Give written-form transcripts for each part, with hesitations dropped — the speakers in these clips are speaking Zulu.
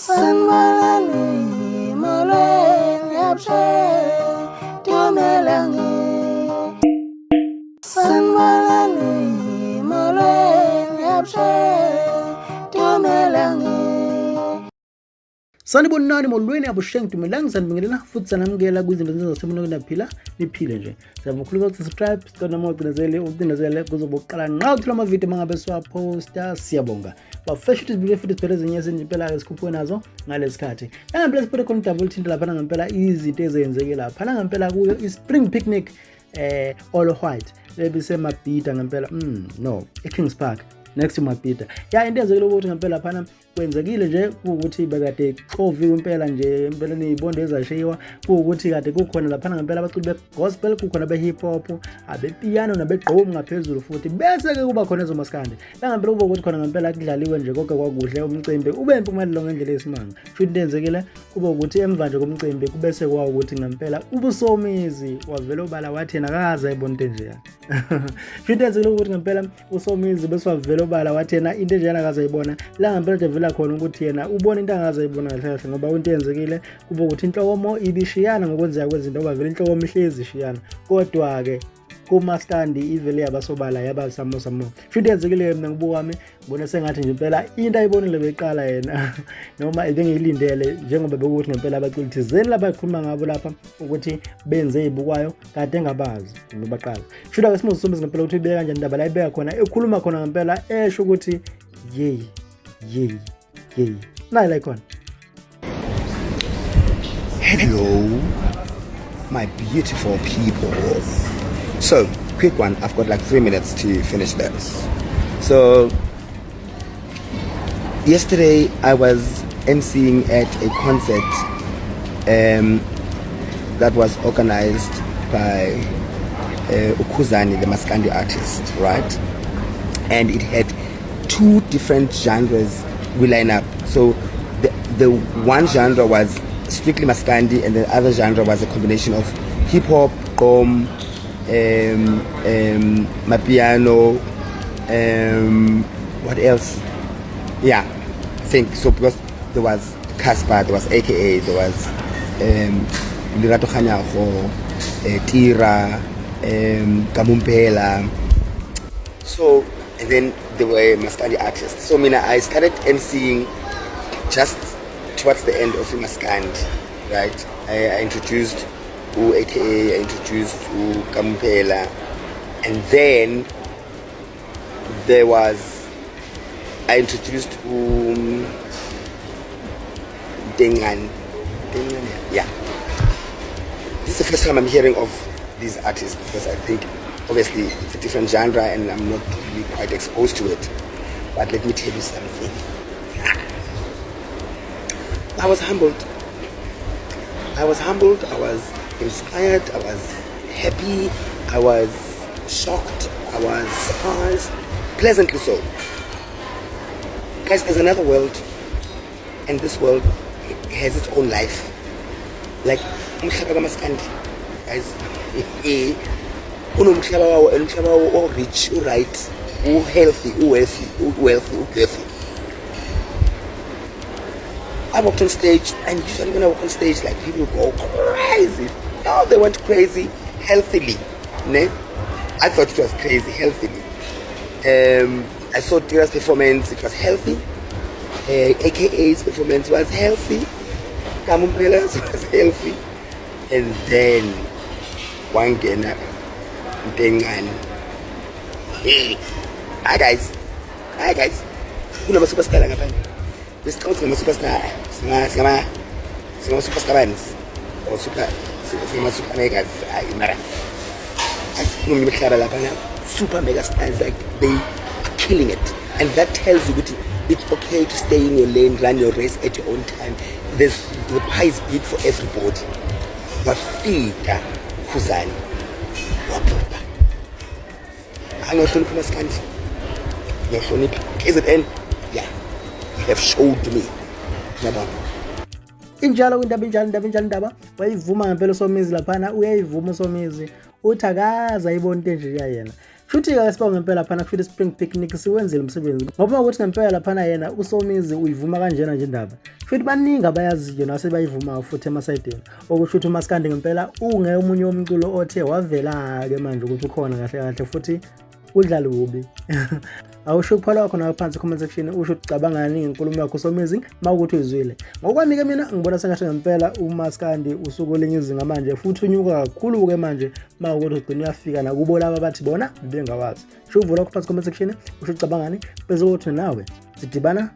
Sanbalani moleng yapshe tumelangi Sanbalani moleng yapshe tumelangi Sanibonani molweni abusheng tumelangi sanibingelela futhi sanamukela kwizinto ezenzasemini naphila niphile nje. Siyavukhuluma subscribe sicela mocinezele ucinezele kuzoboqala nqa uthula ama video mangabe siwaposta siyabonga. Bafresh video futhi sibhele ezinye impela ke sikhuphe nazo ngalesikhathi. Ngempela sibhele khona double tint lapha ngempela izinto ezenzeke lapha ngempela kuyo iSpring Picnic all white lebise mabhida ngempela no eKings Park next to mabhida ya into ezekile ukuthi ngempela phana kwenzekile nje ukuthi bekade xoviwe impela nje impela nizibonde ezashiwa ukuthi kade kukhona lapha ngempela abaculi begospel kukhona behip hop abepiano nabegqomu ngaphezulu futhi bese ke kuba khona ezomaskandi la ngempela kuba ukuthi khona ngempela kudlaliwe nje konke kwakuhle umcimbi ube impumelelo ngendlela yesimanga futhi into ezekile kuba ukuthi emva nje komcimbi kubese kwa ukuthi ngempela ubusomizi wavela obala wathi yena akaza ayibona into nje futhi ezekile ukuthi ngempela usomizi bese wavela obala wathi yena into nje yana akaza ayibona la ngempela nje khona ukuthi yena ubona into angazayibona kahle kahle ngoba into yenzekile kuba ukuthi inhlokomo ibishiyana ngokwenzeka kwezinto ngoba vele inhlokomo ihlezi ishiyana kodwa ke kuMaskandi ivele yabasobala yabasamo futhi yenzekile mina ngibuka wami ngibona sengathi nje impela into ayibonile beqala yena noma ebengiyilindele njengoba bekuthi ngempela abaculi thizeni lapha ekhuluma ngabo lapha ukuthi benze izibukwayo kade engabazi ngobaqala futhi ake simusomizi ngempela ukuthi ibeka kanjani indaba la ibeka khona ekhuluma khona ngempela esho ukuthi yey Nayi like one. Hello, my beautiful people. So, quick one. I've got like 3 minutes to finish this. So, yesterday I was emceeing at a concert that was organized by khuzani, the Maskandi artist, right? And it had 2 different genres we line up. So the one genre was strictly Maskandi and the other genre was a combination of hip hop, gqom, mapiano, what else? Yeah, I think so because there was Casper, there was AKA, there was Lirato Khanyago, Tira, Kamumpela. So and then there were Maskandi artists. So I started emceeing just towards the end of Maskandi, right? I introduced AKA, I introduced Kamumpela, and then I introduced Dengan. Yeah. This is the first time I'm hearing of these artists because I think obviously it's a different genre and I'm not really quite exposed to it. But let me tell you something. I was humbled. I was inspired. I was happy. I was shocked. I was surprised. Pleasantly so. Guys, there's another world. And this world has its own life. Like, Maskandi. Guys, unomhlaba rich, right, healthy, wealthy. I walked on stage, and usually when I walk on stage, like people go crazy. No, they went crazy healthily. Ne? I thought it was crazy healthily. I saw Tira's performance; it was healthy. AKA's performance was healthy. Kamumpela's was healthy, and then Wangena. Hi guys. Kuna superstar ngapha. Besiqonga superstar. Singa superstar bands. Or super mega mara. Asikhulumi imihlaba lapha na. Super mega stars, like they are killing it. And that tells you that it's okay to stay in your lane, run your race at your own time. The pie is big for everybody. Wafika khuzani. Waphupha. Angahlonipha Maskandi. Ngiyahlonipha. KZN. Yeah. You have showed me. Ngiyabona. Injalo indaba wayivuma ngempela uSomizi laphana uyayivuma uSomizi uthi akaza ayibona into nje yena Shuthi-ke siba ngempela laphana kufika Spring Picnic siwenzile umsebenzi. Ngoba ukuthi ngempela laphana yena uSomizi uyivuma kanjena nje indaba. Futhi baningi abayaziyo nase bayivuma futhi emasayidini. Okusho ukuthi uMaskandi ngempela ungeyomunye umculo othe wavela-ke manje ukuthi ukhona kahle kahle futhi udlala ubi. Awusho kuphala wakho nawe phansi comment section usho ucabangani ngenkulumo yakho uSomizi mawukuthi uyizwile. Ngokwami-ke mina ngibona sengathi ngempela uMaskandi usuku olinye izinga manje futhi unyuka kakhulu-ke manje mawukuthi ugcina uyafika nakubo laba bathi bona bengawazi. Sho uvula wakho phansi comment section usho ucabangani bese ukuthi nawe sidibana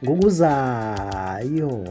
ngokuzayo.